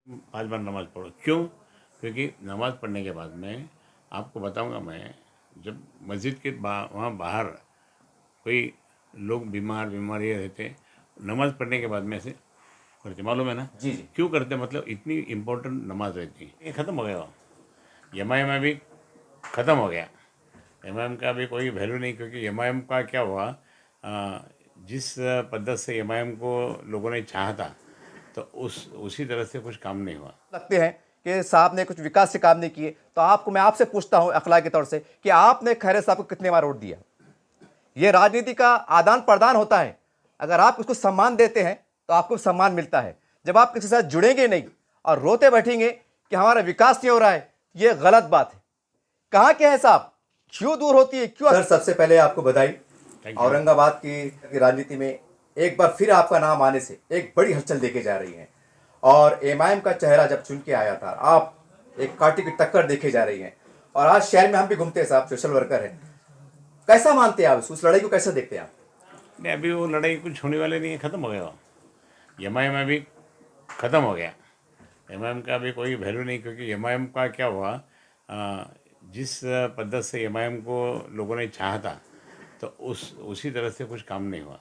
5 बार नमाज़ पढ़ो। क्यों? क्योंकि नमाज़ पढ़ने के बाद में आपको बताऊंगा मैं, जब मस्जिद के वहाँ बाहर कोई लोग बीमार ये रहते, नमाज़ पढ़ने के बाद में ऐसे करते, मालूम है ना? जी जी। क्यों करते? मतलब इतनी इम्पोर्टेंट नमाज रहती है। ये ख़त्म हो गया वो। एमआईएम भी ख़त्म हो गया। एमआईएम का भी कोई वैल्यू नहीं, क्योंकि एमआईएम का क्या हुआ, जिस पद्धत से एमआईएम को लोगों ने चाहा था, तो उसी तरह से कुछ काम नहीं हुआ। लगते हैं कि साहब ने कुछ विकास से काम नहीं किए, तो आपको मैं आपसे पूछता हूं अखलाक के तौर से कि आपने खैरे साहब को कितने बार वोट दिया? ये राजनीति का आदान प्रदान होता है। अगर आप उसको सम्मान देते हैं तो आपको सम्मान मिलता है। जब आप किसी के साथ जुड़ेंगे नहीं और रोते बैठेंगे कि हमारा विकास नहीं हो रहा है, ये गलत बात है। कहाँ के हैं साहब? क्यों दूर होती है? क्यों? सर, सबसे पहले आपको बधाई। Thank you. औरंगाबाद की राजनीति में एक बार फिर आपका नाम आने से एक बड़ी हलचल देके जा रही है, और एमआईएम का चेहरा जब चुन के आया था, आप एक कांटे की टक्कर देखे जा रही हैं। और आज शहर में हम भी घूमते हैं साहब, सोशल वर्कर हैं। कैसा मानते हैं आप उस लड़ाई को, कैसे देखते हैं आप? नहीं, अभी वो लड़ाई कुछ होने वाले नहीं है, ख़त्म हो गया वो। एमआईएम भी ख़त्म हो गया। एमआईएम का भी कोई वैल्यू नहीं, क्योंकि एमआईएम का क्या हुआ, जिस पद्धत से एमआईएम को लोगों ने चाहा था, तो उसी तरह से कुछ काम नहीं हुआ।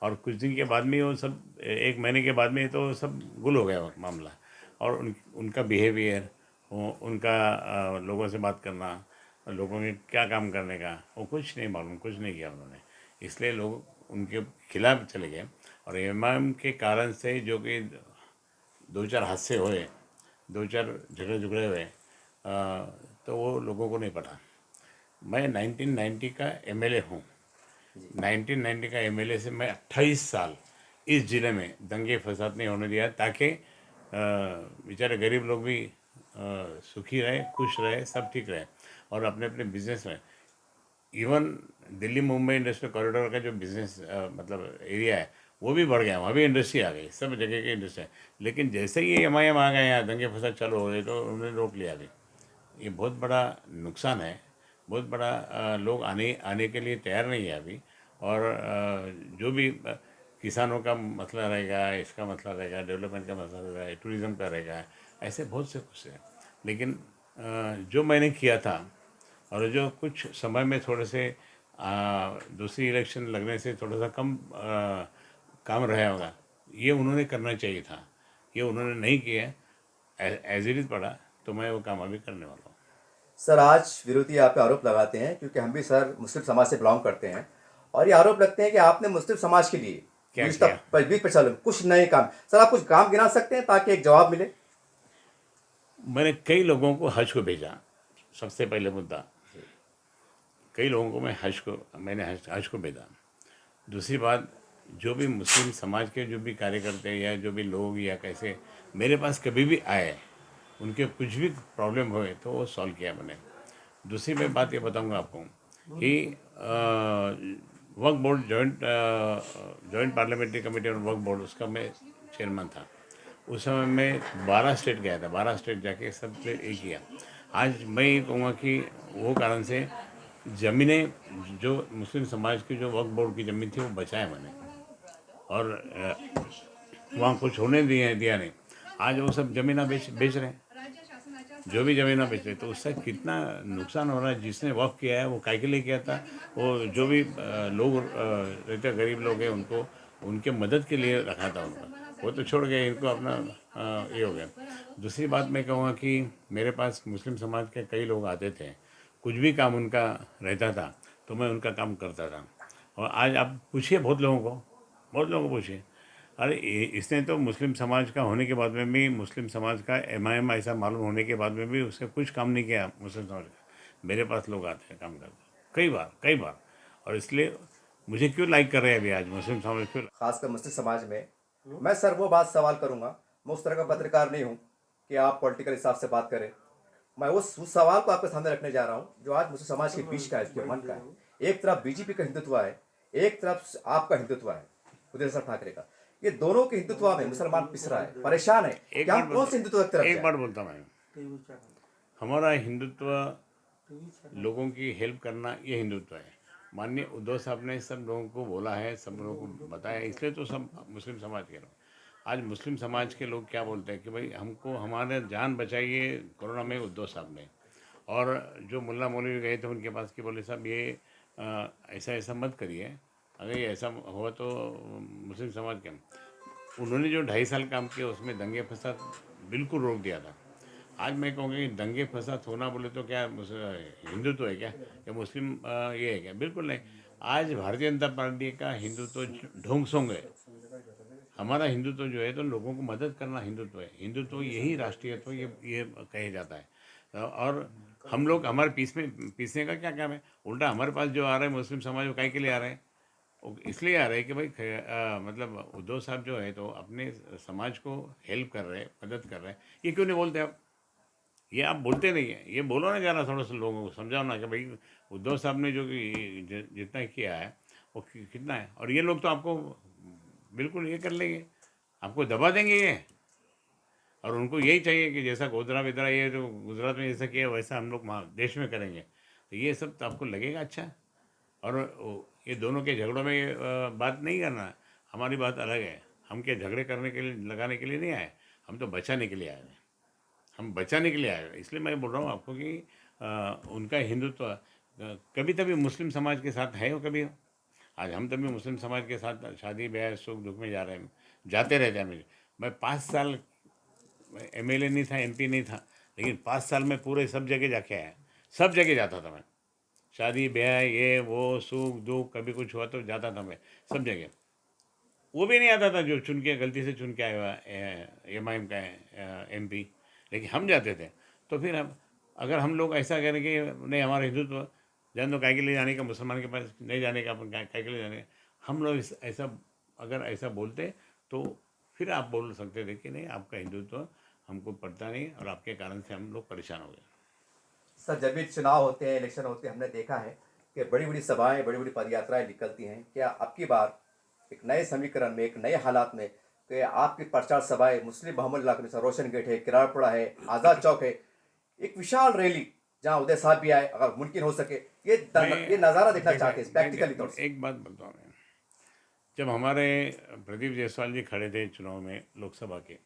और कुछ दिन के बाद में वो सब, 1 महीने के बाद में तो सब गुल हो गया वो मामला। और उनका बिहेवियर, उनका लोगों से बात करना, लोगों के क्या काम करने का, वो कुछ नहीं मालूम, कुछ नहीं किया उन्होंने। इसलिए लोग उनके खिलाफ चले गए। और एमआईएम के कारण से जो कि 2-4 हादसे हुए, 2-4 झगड़े हुए, तो वो लोगों को नहीं पता। मैं 1990 का एमएलए हूँ। 1990 का एमएलए से मैं 28 साल इस ज़िले में दंगे फसाद नहीं होने दिया, ताकि बेचारे गरीब लोग भी सुखी रहे, खुश रहे, सब ठीक रहे, और अपने अपने बिजनेस में। Even Delhi Mumbai industrial corridor का जो बिजनेस मतलब एरिया है, वो भी बढ़ गया, वहाँ भी इंडस्ट्री आ गई, सब जगह की इंडस्ट्री है। लेकिन जैसे ही एमआईएम आ गए, यहाँ दंगे फसाद चालू हो गए, तो उन्होंने रोक लिया अभी। ये बहुत बड़ा नुकसान है, बहुत बड़ा। लोग आने आने के लिए तैयार नहीं है अभी। और जो भी किसानों का मसला रहेगा, इसका मसला रहेगा, डेवलपमेंट का मसला रहेगा, टूरिज़्म का रहेगा, ऐसे बहुत से कुछ है। लेकिन जो मैंने किया था, और जो कुछ समय में थोड़े से दूसरी इलेक्शन लगने से थोड़ा सा कम काम रहा होगा, ये उन्होंने करना चाहिए था, ये उन्होंने नहीं किया। एज इट इज़ पड़ा, तो मैं वो काम अभी करने वाला हूँ। सर, आज विरोधी आप पे आरोप लगाते हैं, क्योंकि हम भी सर मुस्लिम समाज से बिलोंग करते हैं, और ये आरोप लगते हैं कि आपने मुस्लिम समाज के लिए क्या गुज़िश्ता किया? 20 साल में कुछ नए काम। सर, आप कुछ काम गिना सकते हैं ताकि एक जवाब मिले? मैंने कई लोगों को हज को भेजा। सबसे पहले मुद्दा, कई लोगों को मैंने हज को भेजा। दूसरी बात, जो भी मुस्लिम समाज के जो भी कार्यकर्ता या जो भी लोग या कैसे मेरे पास कभी भी आए, उनके कुछ भी प्रॉब्लम हुए तो वो सॉल्व किया मैंने। दूसरी मैं बात ये बताऊंगा आपको कि वक्फ बोर्ड, जॉइंट पार्लियामेंट्री कमेटी और वक्फ बोर्ड, उसका मैं चेयरमैन था। उस समय मैं 12 स्टेट गया था, 12 स्टेट जाके सब पे एक किया। आज मैं ये कहूँगा कि वो कारण से ज़मीनें, जो मुस्लिम समाज की जो वक्फ बोर्ड की ज़मीन थी, वो बचाए मैंने। और वहाँ कुछ होने दिया नहीं। आज वो सब ज़मीन बेच बेच रहे हैं, जो भी ज़मीन बेच रहे हैं, तो उससे कितना नुकसान हो रहा है। जिसने वक्फ किया है वो काय के लिए किया था, वो जो भी लोग रहते गरीब लोग हैं, उनको उनके मदद के लिए रखा था उनका, वो तो छोड़ गए, इनको अपना ये हो गया। दूसरी बात मैं कहूँगा कि मेरे पास मुस्लिम समाज के कई लोग आते थे, कुछ भी काम उनका रहता था तो मैं उनका काम करता था। और आज आप पूछिए बहुत लोगों को पूछिए, अरे इसने तो मुस्लिम समाज का होने के बाद में भी, मुस्लिम समाज का एमआईएम ऐसा मालूम होने के बाद में भी उसने कुछ काम नहीं किया मुस्लिम समाज का। मेरे पास लोग आते हैं, काम करते हैं, कई बार। और इसलिए मुझे क्यों लाइक कर रहे हैं अभी आज मुस्लिम समाज, क्यों? खासकर मुस्लिम समाज में मैं सर वो बात सवाल करूंगा। मैं उस तरह का पत्रकार नहीं हूं कि आप पॉलिटिकल हिसाब से बात करें। मैं उस सवाल को आपके सामने रखने जा रहा हूं जो आज मुस्लिम समाज के बीच का है, इसके मन का है। एक तरफ बीजेपी का हिंदुत्व है, एक तरफ आपका हिंदुत्व है, उदय सर ठाकरे का। ये दोनों के हिंदुत्व में मुसलमान पिस रहा है, परेशान है कि हम कौन से हिंदुत्व की तरफ एक जाएं? बार बोलता मैं, हमारा हिंदुत्व लोगों की हेल्प करना, ये हिंदुत्व है। माननीय उद्धव साहब ने सब लोगों को बोला है, सब लोगों को बताया, इसलिए तो सब मुस्लिम समाज के लोग आज मुस्लिम समाज के लोग क्या बोलते हैं कि भाई हमको हमारे जान बचाइए कोरोना में उद्धव साहब ने। और जो मुल्ला मौलवी गए थे उनके पास कि बोले साहब ये ऐसा ऐसा मत करिए, अगर ये ऐसा हुआ तो मुस्लिम समाज के, उन्होंने जो 2.5 साल काम किया उसमें दंगे फसाद बिल्कुल रोक दिया था। आज मैं कहूँगा कि दंगे फसाद होना बोले तो क्या हिंदुत्व है क्या, या मुस्लिम ये है क्या? बिल्कुल नहीं। आज भारतीय जनता पार्टी का हिंदुत्व ढोंग सोंग है। हमारा हिंदुत्व जो है तो लोगों को मदद करना हिंदुत्व है। हिंदुत्व यही राष्ट्रीयत्व ये कहे जाता है। और हम लोग हमारे पीसने का क्या काम है? उल्टा हमारे पास जो आ रहे हैं मुस्लिम समाज, वो काहे के लिए आ रहे हैं? वो इसलिए आ रहे हैं कि भाई मतलब उद्धव साहब जो है तो अपने समाज को हेल्प कर रहे हैं, मदद कर रहे हैं। ये क्यों नहीं बोलते आप? ये आप बोलते नहीं है, ये बोलो ना ज़रा, थोड़ा सा लोगों को समझाओ ना कि भाई उद्धव साहब ने जो जितना किया है वो कितना है। और ये लोग तो आपको बिल्कुल ये कर लेंगे, आपको दबा देंगे ये। और उनको यही चाहिए कि जैसा गोधरा विधरा ये जो गुजरात में जैसा किया वैसा हम लोग देश में करेंगे। तो ये सब तो आपको लगेगा अच्छा। और ये दोनों के झगड़ों में बात नहीं करना, हमारी बात अलग है। हम क्या झगड़े करने के लिए लगाने के लिए नहीं आए, हम तो बचाने के लिए आए हैं। हम बचाने के लिए आए हैं। इसलिए मैं बोल रहा हूँ आपको कि उनका हिंदुत्व कभी तभी मुस्लिम समाज के साथ है, वो कभी हो। आज हम तभी मुस्लिम समाज के साथ शादी ब्याह सुख दुख में जा रहे हैं, जाते रहते हैं। मैं 5 साल एमएलए नहीं था, एमपी नहीं था, लेकिन 5 साल में पूरे सब जगह जाके आया। सब जगह जाता था मैं, शादी ब्याह ये वो सुख दुख, कभी कुछ हुआ तो जाता था मैं सब जगह। वो भी नहीं आता था जो चुन के गलती से चुन के आया हुआ एमआईएम का एमपी, लेकिन हम जाते थे। तो फिर हम, अगर हम लोग ऐसा करें कि नहीं हमारा हिंदुत्व जान दो, काय के लिए जाने का, मुसलमान के पास नहीं जाने का, अपन काय के लिए जाने का, हम लोग ऐसा अगर ऐसा बोलते तो फिर आप बोल सकते थे कि नहीं आपका हिंदुत्व हमको पड़ता नहीं और आपके कारण से हम लोग परेशान हो गए। सर जब भी चुनाव होते हैं, इलेक्शन होते हैं, हमने देखा है कि बड़ी बड़ी सभाएं, बड़ी बड़ी पदयात्राएं निकलती हैं। क्या अब की बार एक नए समीकरण में, एक नए हालात में, कि आपकी प्रचार सभाएं मुस्लिम बहुमत इलाके में, रोशन गेट है, किराड़पुरा है, आज़ाद चौक है, एक विशाल रैली जहां उदय साहब भी आए, अगर मुमकिन हो सके ये नज़ारा देखना चाहते हैं प्रैक्टिकली तौर से? एक बात बोलता हूँ मैं, जब हमारे प्रदीप जायसवाल जी खड़े थे चुनाव में लोकसभा के,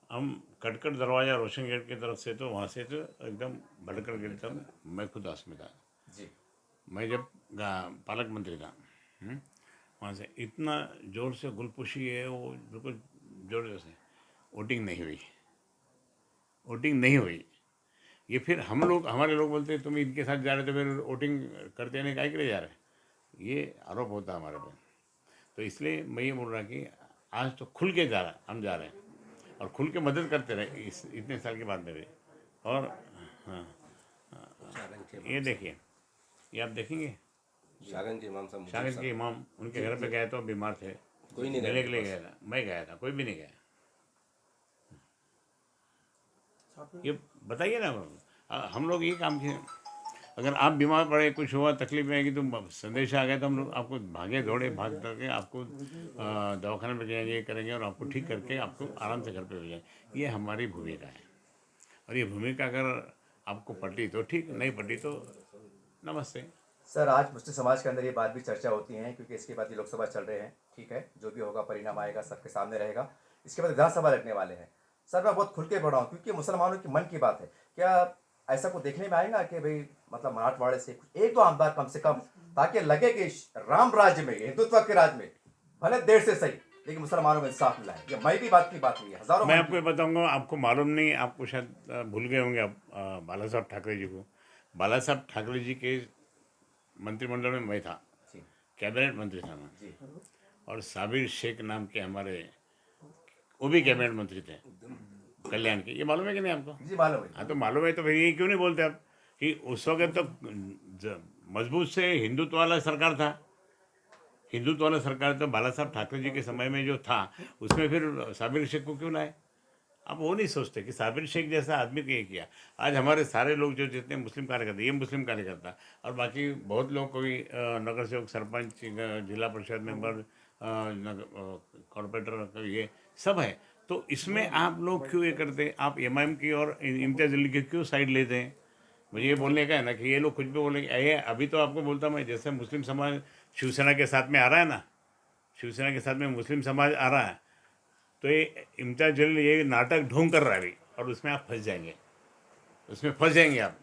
हम कटकट दरवाज़ा रोशन गेट की तरफ से, तो वहाँ से तो एकदम भटकर गिरता हूँ। मैं खुद आसमी था जी। मैं जब पालक मंत्री था, वहाँ से इतना ज़ोर से गुलपुशी है वो, बिल्कुल जोर से वोटिंग नहीं हुई, वोटिंग नहीं हुई। ये फिर हम लोग, हमारे लोग बोलते तुम इनके साथ जा रहे तो फिर वोटिंग करते नहीं, काहे के लिए जा रहे, ये आरोप होता हमारे पे। तो इसलिए मैं ये बोल रहा कि आज तो खुल के जा रहा, हम जा रहे हैं और खुल के मदद करते रहे इस इतने साल के बाद में भी। और हाँ, ये देखिए, ये आप देखेंगे शागन के इमाम साहब शागिद के इमाम उनके घर पे गए तो बीमार थे, कोई नहीं मिलने के लिए गया था, मैं गया था, कोई भी नहीं गया। ये बताइए ना, हम लोग ये काम किए। अगर आप बीमार पड़े, कुछ हुआ, तकलीफ में आएगी, तो संदेश आ गया तो हम लोग आपको भागे दौड़े भाग करके आपको दवाखाने में जाएंगे, ये करेंगे और आपको ठीक करके आपको आराम से घर पे भेजेंगे। ये हमारी भूमिका है। और ये भूमिका अगर आपको पटी तो ठीक, नहीं पटी तो नमस्ते। सर आज मुस्लिम समाज के अंदर ये बात भी चर्चा होती है, क्योंकि इसके बाद ये लोकसभा चल रहे हैं, ठीक है, जो भी होगा परिणाम आएगा सबके सामने रहेगा। इसके बाद विधानसभा लगने वाले हैं। सर मैं बहुत खुल के पढ़ा हूँ, क्योंकि मुसलमानों की मन की बात है। क्या ऐसा को देखने में आएगा कि भाई मतलब मराठवाड़े से कुछ एक दो आमदार कम से कम, ताकि लगे कि राम राज्य में, हिंदुत्व के राज्य में, भले देर से सही, लेकिन मुसलमानों में इंसाफ मिला है। ये मैं भी बात की बात हुई है, हजारों मैं मन आपको ये बताऊंगा, आपको मालूम नहीं, आपको शायद भूल गए होंगे आप बाला साहब ठाकरे जी को। बाला साहब ठाकरे जी के मंत्रिमंडल में मैं था, जी कैबिनेट मंत्री था मैं। जी और साबिर शेख नाम के हमारे, वो भी कैबिनेट मंत्री थे कल्याण के। ये मालूम है कि नहीं आपको? जी मालूम है। हाँ, तो मालूम है तो फिर ये क्यों नहीं बोलते आप कि उस वक्त तो मजबूत से हिंदुत्व वाला सरकार था। हिंदुत्व वाला सरकार तो बाला साहब ठाकरे जी के समय में जो था, उसमें फिर साबिर शेख को क्यों लाए? आप वो नहीं सोचते कि साबिर शेख जैसा आदमी को ये किया। आज हमारे सारे लोग जो जितने मुस्लिम कार्यकर्ता, ये मुस्लिम कार्यकर्ता और बाकी बहुत लोग, कोई नगर सेवक, सरपंच, जिला परिषद मेंबर, कॉर्पोरेटर, ये सब है। तो इसमें आप लोग क्यों ये करते? आप एमआईएम की और इम्तियाज अली की क्यों साइड लेते हैं? मुझे ये बोलने का है ना कि ये लोग कुछ भी बोलेंगे। ये अभी तो आपको बोलता मैं, जैसे मुस्लिम समाज शिवसेना के साथ में आ रहा है ना, शिवसेना के साथ में मुस्लिम समाज आ रहा है, तो ये इम्तियाज जलील ये नाटक ढोंग कर रहा है अभी, और उसमें आप फंस जाएंगे, उसमें फंस जाएंगे आप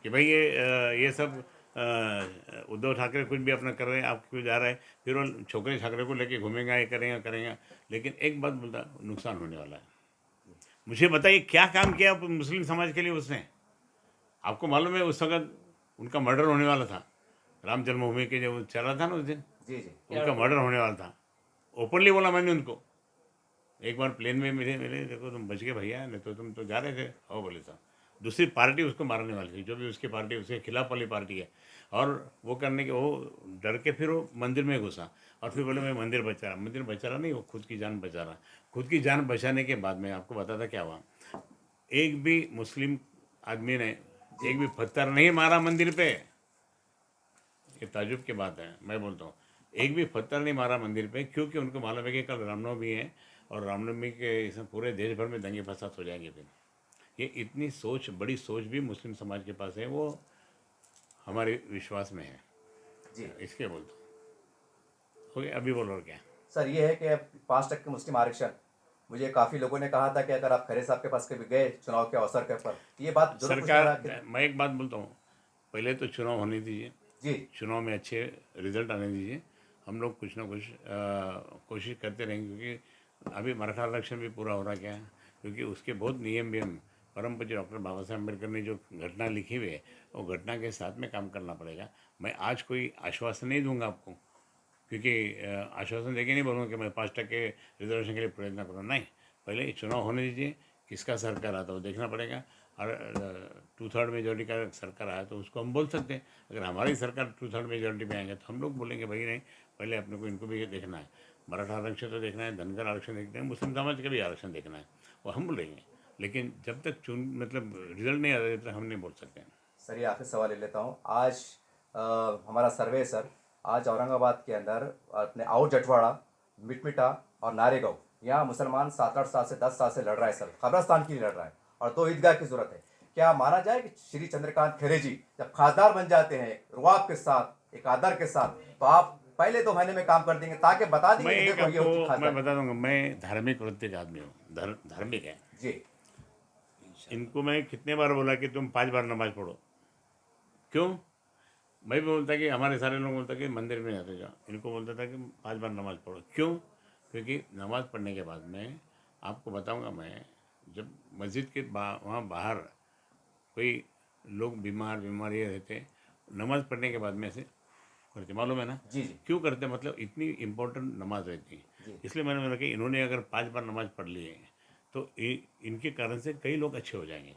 कि भाई ये सब उद्धव ठाकरे कुछ भी अपना कर रहे हैं, आप क्यों जा रहे हैं, फिर वो छोकरे छाकरे को लेके घूमेंगे, ये करेंगे करेंगे। लेकिन एक बात बोलता, नुकसान होने वाला है। मुझे बताइए क्या काम किया मुस्लिम समाज के लिए उसने? आपको मालूम है उस वक्त उनका मर्डर होने वाला था, राम जन्मभूमि के जब चला था ना उस दिन, जी जी उनका मर्डर होने वाला था। ओपनली बोला मैंने उनको, एक बार प्लेन में मिले मिले, देखो तुम बच गए भैया, नहीं तो तुम तो जा रहे थे। और बोले साहब दूसरी पार्टी उसको मारने वाली थी, जो भी उसकी पार्टी उसके खिलाफ वाली पार्टी है, और वो करने के वो डर के फिर वो मंदिर में घुसा, और फिर बोले मैं मंदिर बचा रहा। मंदिर बचा रहा नहीं, वो खुद की जान बचा रहा। खुद की जान बचाने के बाद में आपको बताता क्या हुआ, एक भी मुस्लिम आदमी ने एक भी पत्थर नहीं मारा मंदिर पे। ये ताजुब की बात है, मैं बोलता हूँ एक भी पत्थर नहीं मारा मंदिर पे, क्योंकि उनको मालूम है कि कल रामनवमी है, और रामनवमी के इसमें पूरे देश भर में दंगे फसाद हो जाएंगे। फिर ये इतनी सोच, बड़ी सोच भी मुस्लिम समाज के पास है, वो हमारे विश्वास में है जी। इसके बोलता हूँ। हो गया, अभी बोलो और क्या? सर ये है कि 5% मुस्लिम आरक्षण, मुझे काफ़ी लोगों ने कहा था कि अगर आप खैरे साहब के पास कभी गए चुनाव के अवसर के पर, ये बात जरूर पूछना रहा सरकार, मैं एक बात बोलता हूँ, पहले तो चुनाव होने दीजिए, जी चुनाव में अच्छे रिजल्ट आने दीजिए, हम लोग कुछ ना कुछ कोशिश करते रहेंगे, क्योंकि अभी मराठा आरक्षण भी पूरा हो रहा क्या है, क्योंकि उसके बहुत नियम परम पूज्य डॉक्टर बाबा साहब अम्बेडकर ने जो घटना लिखी हुई है, वो घटना के साथ में काम करना पड़ेगा। मैं आज कोई आश्वासन नहीं दूंगा आपको, क्योंकि आश्वासन देके नहीं बोलूँगा कि मैं 5% रिजर्वेशन के लिए प्रयत्न करूँ, नहीं। पहले चुनाव होने दीजिए, किसका सरकार आता है वो देखना पड़ेगा, और 2/3 मेजोरिटी का सरकार आया तो उसको हम बोल सकते हैं। अगर हमारी सरकार 2/3 मेजोरिटी में आएंगे तो हम लोग बोलेंगे भाई नहीं, पहले अपने को इनको भी देखना है, मराठा आरक्षण तो देखना है, धनगर आरक्षण देखना है, मुस्लिम समाज का भी आरक्षण देखना है, वो हम बोलेंगे। लेकिन जब तक मतलब रिजल्ट नहीं आ रहा, तब तक हम नहीं बोल सकते हैं। सर ये आखिरी सवाल ले लेता हूँ। आज हमारा सर्वे है सर, आज औरंगाबाद के अंदर अपने आउट जटवाड़ा, मिटमिटा और नारेगांव, यहाँ मुसलमान 7-8 साल से 10 साल से लड़ रहा है सर, कब्रस्तान के लिए लड़ रहा है, और 2 ईदगाह की जरूरत है। क्या माना जाए कि श्री चंद्रकांत खैरे जी जब खासदार बन जाते हैं रुआब के साथ, एक आदर के साथ, तो आप पहले 2 महीने में काम कर देंगे, ताकि बता देंगे मैं कि एक देखो ये होती आपको खासदार मैं बता दूंगा, मैं धार्मिक वृत्ति का आदमी हूँ, धार्मिक है। जी इनको मैं कितने बार बोला कि तुम 5 बार नमाज पढ़ो, क्यों? मैं भी बोलता कि हमारे सारे लोग बोलता कि मंदिर में जाते जाओ, इनको बोलता था कि 5 बार नमाज पढ़ो, क्यों? क्योंकि नमाज पढ़ने के बाद में आपको बताऊंगा मैं, जब मस्जिद के वहाँ बाहर कोई लोग बीमार ये रहते, नमाज पढ़ने के बाद में ऐसे करते, मालूम है ना? जी जी क्यों करते? मतलब इतनी इम्पोर्टेंट नमाज रहती है, इसलिए मैंने बोला कि इन्होंने अगर 5 बार नमाज पढ़ ली है तो इनके कारण से कई लोग अच्छे हो जाएंगे,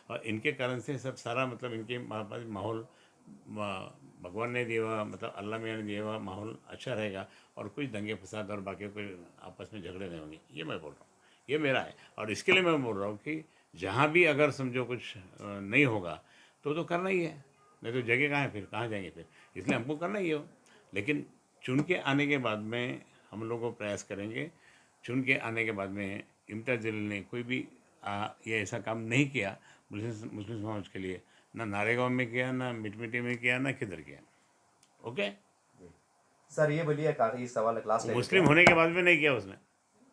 और इनके कारण से सब सारा मतलब इनके माहौल भगवान ने दिया हुआ, मतलब अल्लाह मियाँ ने दिया हुआ माहौल अच्छा रहेगा, और कोई दंगे फसाद और बाकी कोई आपस में झगड़े नहीं होंगे। ये मैं बोल रहा हूँ, ये मेरा है। और इसके लिए मैं बोल रहा हूँ कि जहाँ भी अगर समझो कुछ नहीं होगा तो करना ही है, नहीं तो जगह कहाँ है, फिर कहाँ जाएंगे फिर, इसलिए हमको करना ही हो। लेकिन चुन के आने के बाद में हम लोग को प्रयास करेंगे, चुन के आने के बाद में इम्तियाज जलील ने कोई भी ये ऐसा काम नहीं किया मुस्लिम समाज के लिए, ना नारेगांव में किया, ना मिटमिटी में किया, ना किधर किया। ओके, सर ये बोलिए, काफी सवाल क्लास ले लेते मुस्लिम हैं। होने के बाद में नहीं किया उसने।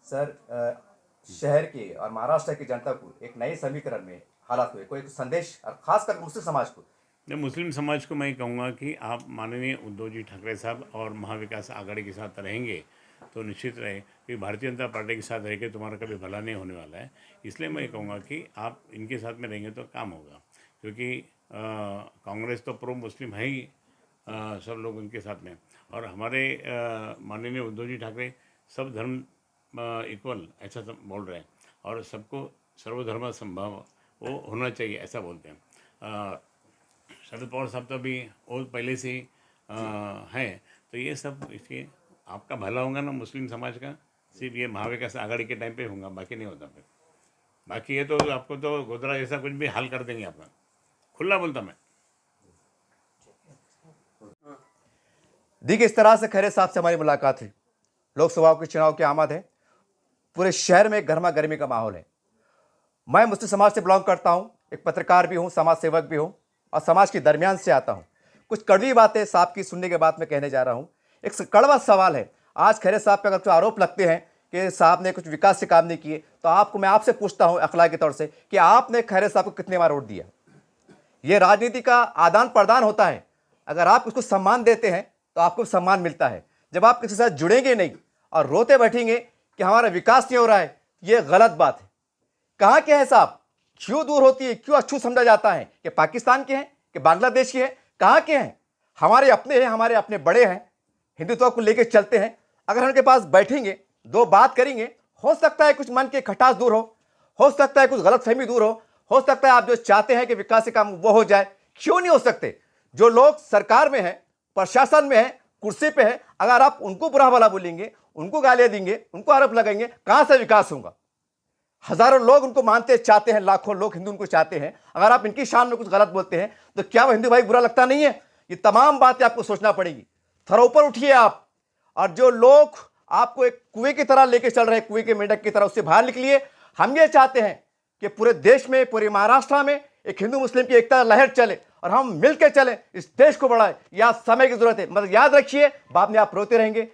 सर शहर के और महाराष्ट्र की जनता को एक नए समीकरण में हालात हुए, कोई संदेश और खास कर मुस्लिम समाज को? मैं मुस्लिम समाज को मैं कहूँगा कि आप माननीय उद्धव जी ठाकरे साहब और महाविकास आघाड़ी के साथ रहेंगे तो निश्चित रहे कि भारतीय जनता पार्टी के साथ रह के तुम्हारा कभी भला नहीं होने वाला है। इसलिए मैं कहूँगा कि आप इनके साथ में रहेंगे तो काम होगा, क्योंकि कांग्रेस तो प्रो मुस्लिम है ही, सब लोग उनके साथ में, और हमारे माननीय उद्धव जी ठाकरे सब धर्म इक्वल ऐसा सब बोल रहे हैं, और सबको सर्वधर्म संभव वो होना चाहिए ऐसा बोलते हैं। शरद पवार साहब तो अभी और पहले से ही हैं, तो ये सब इसके आपका भला होगा ना मुस्लिम समाज का, सिर्फ ये महाविकास आघाड़ी के टाइम पे होगा, बाकी नहीं होता फिर। बाकी ये तो आपको तो गोदरा जैसा कुछ भी हाल कर देंगे आपका, खुला बोलता मैं। देखिए, इस तरह से खैरे साहब से हमारी मुलाकात हुई। लोकसभा के चुनाव की आमद है, पूरे शहर में गर्मा गर्मी का माहौल है। मैं मुस्लिम समाज से बिलोंग करता हूं, एक पत्रकार भी हूं, समाज सेवक भी हूं, और समाज के दरमियान से आता हूं। कुछ कड़वी बातें साहब की सुनने के बाद मैं कहने जा रहा हूं। एक कड़वा सवाल है, आज खैरे साहब पे अगर कुछ आरोप लगते हैं कि साहब ने कुछ विकास से काम नहीं किए, तो मैं आपसे पूछता हूं अखलाक के तौर से कि आपने खैरे साहब को कितने बार वोट दिया? ये राजनीति का आदान प्रदान होता है। अगर आप उसको सम्मान देते हैं तो आपको सम्मान मिलता है। जब आप किसी के साथ जुड़ेंगे नहीं और रोते बैठेंगे कि हमारा विकास नहीं हो रहा है, ये गलत बात है। कहाँ के हैं साहब? क्यों दूर होती है? क्यों अछूत समझा जाता है कि पाकिस्तान के हैं कि बांग्लादेश के हैं? कहाँ के हैं? हमारे अपने हैं, हमारे अपने बड़े हैं, हिंदुत्व को लेकर चलते हैं। अगर उनके पास बैठेंगे, दो बात करेंगे, हो सकता है कुछ मन के खटास दूर हो सकता है कुछ गलतफहमी दूर हो सकता है आप जो चाहते हैं कि विकास के काम वो हो जाए। क्यों नहीं हो सकते? जो लोग सरकार में हैं, प्रशासन में हैं, कुर्सी पे हैं, अगर आप उनको बुरा भला बोलेंगे, उनको गालियां देंगे, उनको आरोप लगाएंगे, कहां से विकास होगा? हजारों लोग उनको मानते चाहते हैं, लाखों लोग हिंदू उनको चाहते हैं। अगर आप इनकी शान में कुछ गलत बोलते हैं तो क्या वो हिंदू भाई बुरा लगता नहीं है? ये तमाम बातें आपको सोचना पड़ेगी। थोड़ा ऊपर उठिए आप। और जो लोग आपको एक कुएं की तरह लेके चल रहे हैं, कुएं के मेंढक की तरह, उससे बाहर निकलिए। हम ये चाहते हैं कि पूरे देश में, पूरे महाराष्ट्र में एक हिंदू मुस्लिम की एकता लहर चले और हम मिलकर चलें, इस देश को बढ़ाएं। यह समय की जरूरत है। मतलब याद रखिए, बाद में आप रोते रहेंगे।